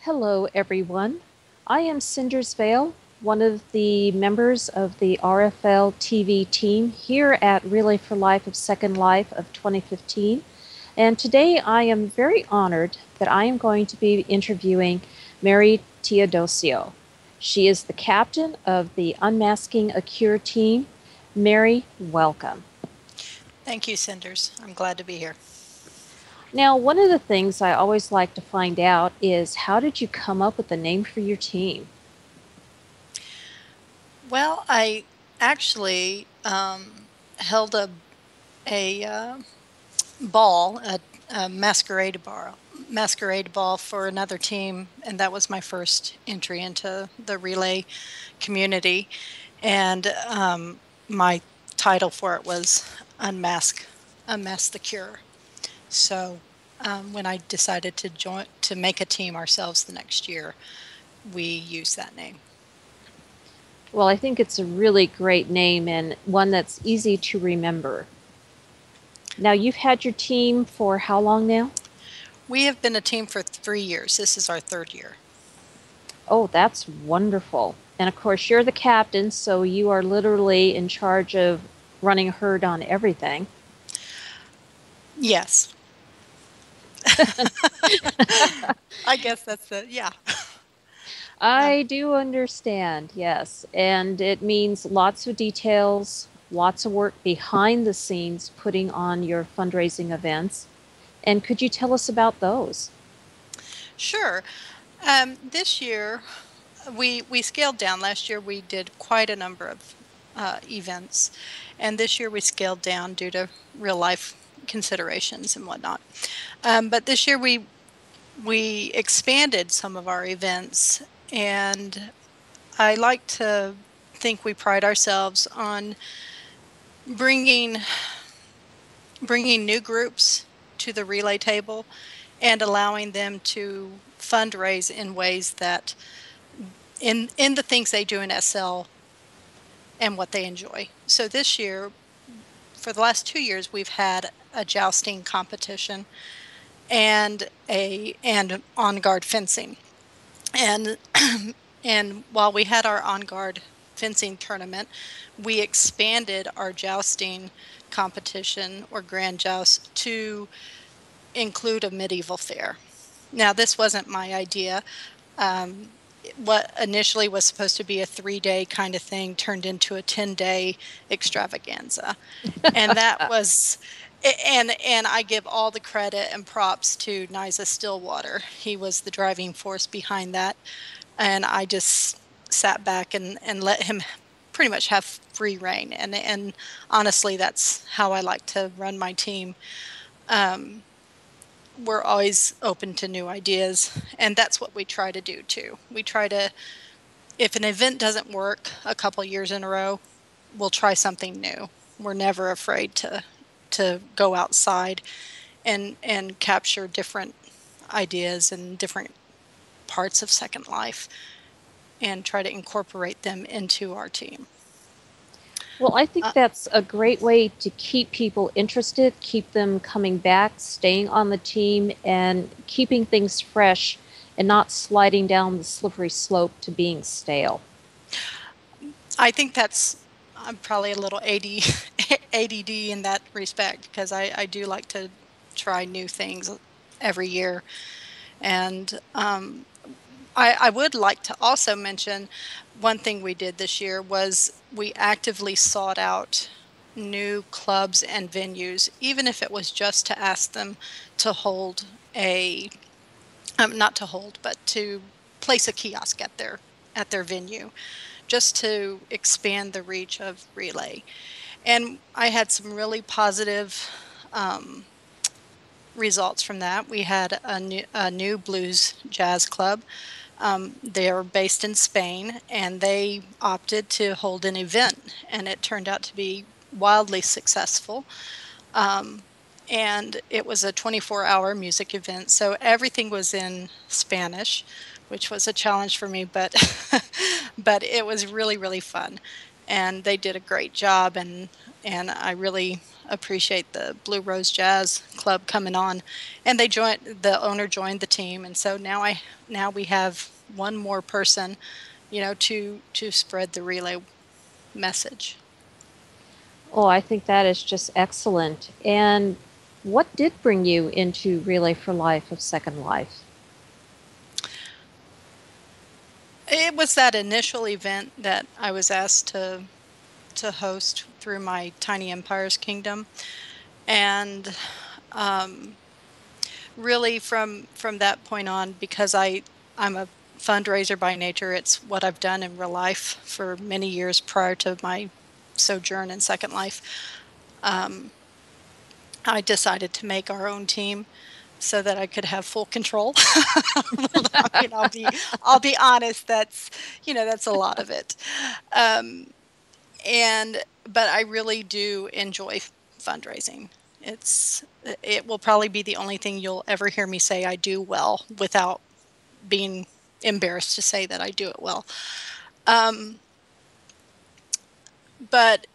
Hello, everyone. I am Cinders Vale, one of the members of the RFL TV team here at Relay for Life of Second Life of 2015. And today I am very honored that I am going to be interviewing Mary Teodosio. She is the captain of the Unmasking a Cure team. Mary, welcome. Thank you, Cinders. I'm glad to be here. Now, one of the things I always like to find out is how did you come up with the name for your team? Well, I actually held a ball, a masquerade ball for another team, and that was my first entry into the relay community. And my title for it was Unmask the Cure. So when I decided to make a team ourselves the next year, we used that name. Well, I think it's a really great name and one that's easy to remember. Now, you've had your team for how long now? We have been a team for 3 years. This is our third year. Oh, that's wonderful. And of course, you're the captain, so you are literally in charge of running a herd on everything. Yes. I guess that's yeah. I do understand, yes. And it means lots of details, lots of work behind the scenes putting on your fundraising events. And could you tell us about those? Sure. This year, we scaled down. Last year, we did quite a number of events, and this year we scaled down due to real life considerations and whatnot. But this year we expanded some of our events, and I like to think we pride ourselves on bringing new groups to the relay table and allowing them to fundraise in ways that in the things they do in SL and what they enjoy. So this year, for the last 2 years, we've had a jousting competition and on guard fencing. And and while we had our on guard fencing tournament, we expanded our jousting competition or grand joust to include a medieval fair. Now, this wasn't my idea. What initially was supposed to be a 3-day kind of thing turned into a 10-day extravaganza. And that was and I give all the credit and props to Nisa Stillwater. He was the driving force behind that. And I just sat back and let him pretty much have free reign. And honestly, that's how I like to run my team. We're always open to new ideas, and that's what we try to do too. We try to, if an event doesn't work a couple years in a row, we'll try something new. We're never afraid to go outside and capture different ideas and different parts of Second Life and try to incorporate them into our team. Well, I think that's a great way to keep people interested, keep them coming back, staying on the team, and keeping things fresh and not sliding down the slippery slope to being stale. I think I'm probably a little ADD in that respect because I do like to try new things every year. And I would like to also mention one thing we did this year was we actively sought out new clubs and venues, even if it was just to ask them to hold not to hold, but to place a kiosk at their venue, just to expand the reach of relay. And I had some really positive results from that. We had a new blues jazz club. They are based in Spain, and they opted to hold an event, and it turned out to be wildly successful. And it was a 24-hour music event, so everything was in Spanish, which was a challenge for me, but but it was really, really fun. And they did a great job, and and I really appreciate the Blue Rose Jazz Club coming on. And the owner joined the team, and so now we have one more person, to spread the relay message. Oh, I think that is just excellent. And what did bring you into Relay for Life of Second Life? It was that initial event that I was asked to host through my Tiny Empires Kingdom, and um, really from that point on, because I'm a fundraiser by nature. It's what I've done in real life for many years prior to my sojourn in Second Life. Um, I decided to make our own team so that I could have full control. I mean, I'll be honest. That's a lot of it. Um, and but I really do enjoy fundraising. It will probably be the only thing you'll ever hear me say I do well without being embarrassed to say that I do it well. Um, but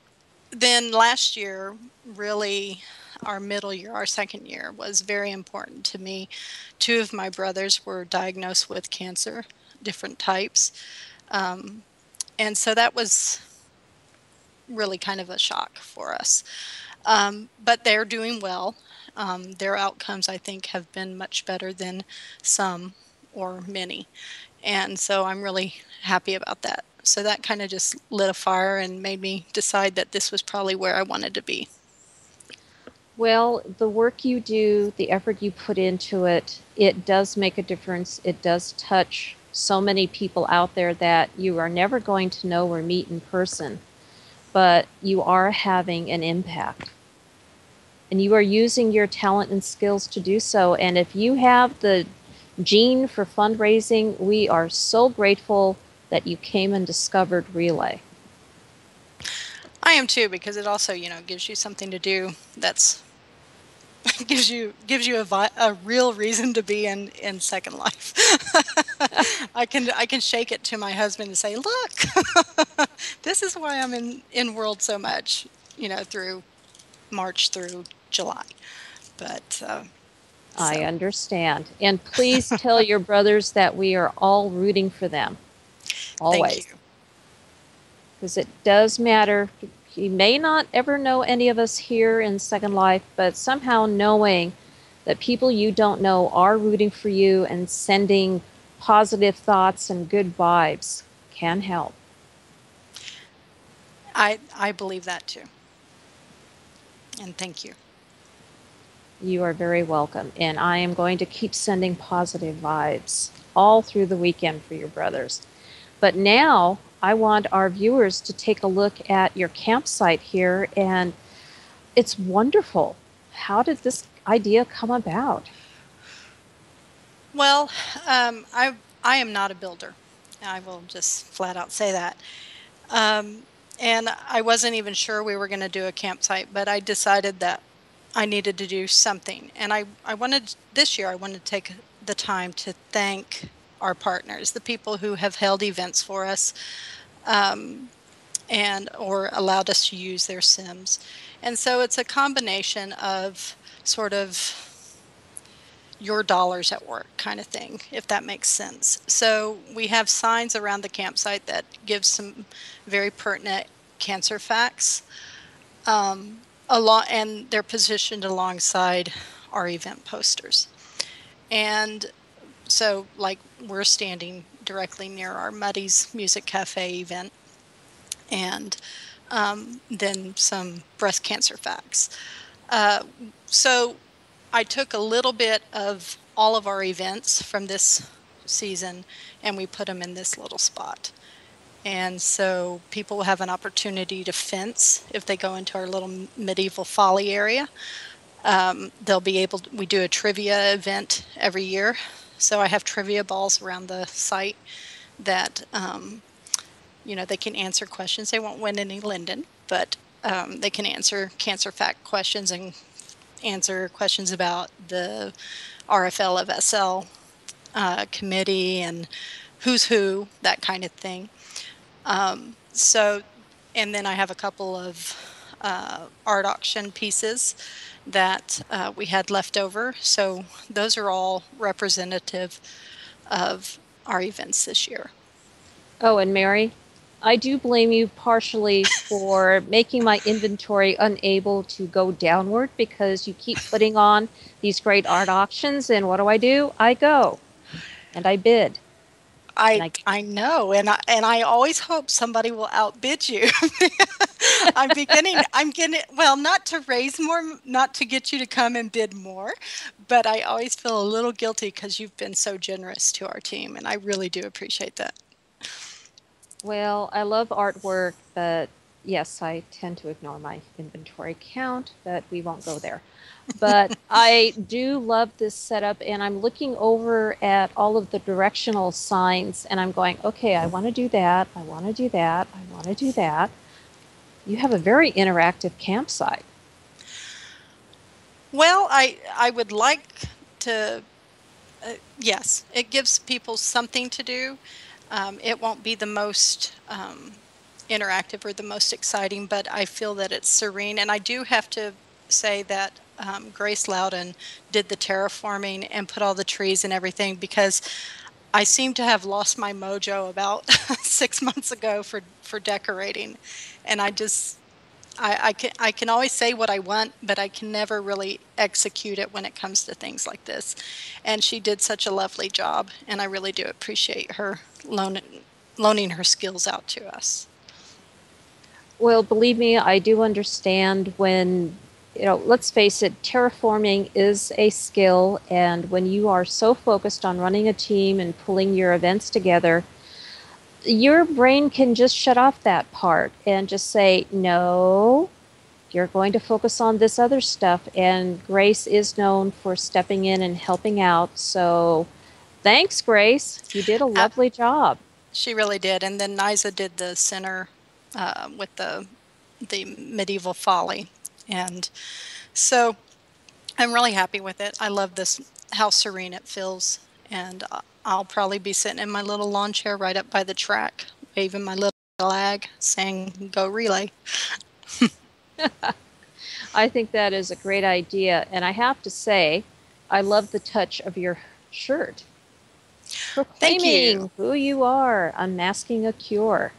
then last year, really, our middle year, our second year, was very important to me. Two of my brothers were diagnosed with cancer, different types. Um, and so that was really kind of a shock for us. But they're doing well. Their outcomes, I think, have been much better than some or many. And so I'm really happy about that. So that kind of just lit a fire and made me decide that this was probably where I wanted to be. Well, the work you do, the effort you put into it, it does make a difference. It does touch so many people out there that you are never going to know or meet in person, but you are having an impact. And you are using your talent and skills to do so. And if you have the gene for fundraising, we are so grateful that you came and discovered Relay. I am too, because it also, gives you something to do that's gives you a real reason to be in Second Life. I can shake it to my husband and say, "Look, this is why I'm in World so much, through March through July." But I so understand. And please tell your brothers that we are all rooting for them, thank always. you. Because it does matter. You may not ever know any of us here in Second Life, but somehow knowing that people you don't know are rooting for you and sending positive thoughts and good vibes can help. I believe that too, and thank you. You are very welcome. And I am going to keep sending positive vibes all through the weekend for your brothers. But now I want our viewers to take a look at your campsite here, and it's wonderful. How did this idea come about? Well, I am not a builder. I will just flat out say that. Um, and I wasn't even sure we were going to do a campsite, but I decided that I needed to do something. And I wanted this year, I wanted to take the time to thank our partners, the people who have held events for us, um, and or allowed us to use their sims. And so it's a combination of sort of your dollars at work kind of thing, if that makes sense. So we have signs around the campsite that give some very pertinent cancer facts, and they're positioned alongside our event posters. And so, like, we're standing directly near our Muddy's Music Cafe event, and then some breast cancer facts. Uh, so I took a little bit of all of our events from this season and we put them in this little spot. And so people will have an opportunity to fence if they go into our little medieval folly area. They'll be able to, we do a trivia event every year. So I have trivia balls around the site that, they can answer questions. They won't win any Linden, but they can answer cancer fact questions and answer questions about the RFL of SL committee and who's who, that kind of thing. So, and then I have a couple of art auction pieces that we had left over. So those are all representative of our events this year. Oh, and Mary, I do blame you partially for making my inventory unable to go downward because you keep putting on these great art auctions. And what do? I go and I bid. And I know, and I always hope somebody will outbid you. I'm getting, well, not to raise more, not to get you to come and bid more, but I always feel a little guilty because you've been so generous to our team, and I really do appreciate that. well, I love artwork, but yes, I tend to ignore my inventory count, but we won't go there. But I do love this setup, and I'm looking over at all of the directional signs, and I'm going, okay, I want to do that, I want to do that, I want to do that. You have a very interactive campsite. Well, I would like to, yes, it gives people something to do. It won't be the most interactive or the most exciting, but I feel that it's serene. And I do have to say that Grace Loudon did the terraforming and put all the trees and everything, because I seem to have lost my mojo about 6 months ago for decorating, and I can always say what I want, but I can never really execute it when it comes to things like this. And she did such a lovely job, and I really do appreciate her loaning her skills out to us. Well, believe me, I do understand when, let's face it, terraforming is a skill. And when you are so focused on running a team and pulling your events together, your brain can just shut off that part and just say, no, you're going to focus on this other stuff. And Grace is known for stepping in and helping out. So thanks, Grace. You did a Uh, lovely job. she really did. And then Niza did the center with the medieval folly, and so I'm really happy with it. I love this, how serene it feels, and I'll probably be sitting in my little lawn chair right up by the track, waving my little flag, saying "Go Relay." I think that is a great idea. And I have to say, I love the touch of your shirt. Thank you. Proclaiming who you are, unmasking a cure.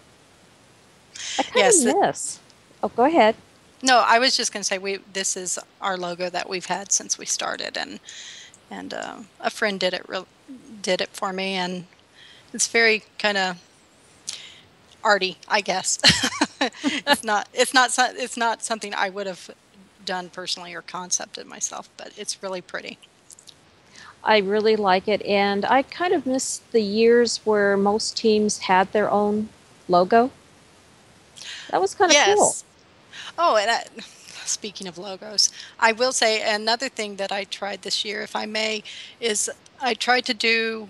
I kind Yes. of miss. Oh, go ahead. No, I was just going to say this is our logo that we've had since we started, and a friend did it for me, and it's very kind of arty, I guess. It's not something I would have done personally or concepted myself, but it's really pretty. I really like it. And I kind of miss the years where most teams had their own logo. That was kind of cool. Yes. Oh, and speaking of logos, I will say another thing that I tried this year, if I may, is I tried to do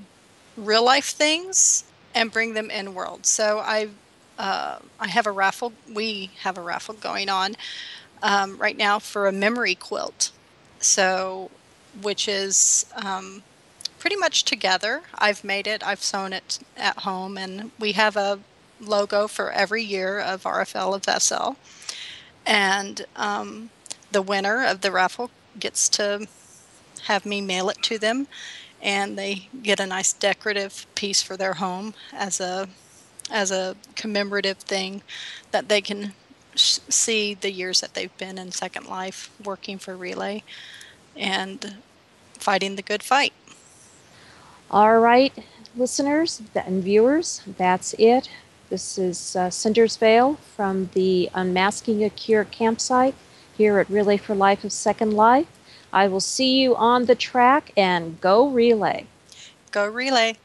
real life things and bring them in world. So I have a raffle. We have a raffle going on right now for a memory quilt. So, which is pretty much together. I've made it. I've sewn it at home, and we have a logo for every year of RFL of SL. And the winner of the raffle gets to have me mail it to them, and they get a nice decorative piece for their home as a commemorative thing that they can see the years that they've been in Second Life working for Relay and fighting the good fight. All right, listeners and viewers, that's it. This is Cinders Vale from the Unmasking a Cure campsite here at Relay for Life of Second Life. I will see you on the track, and go Relay. Go Relay.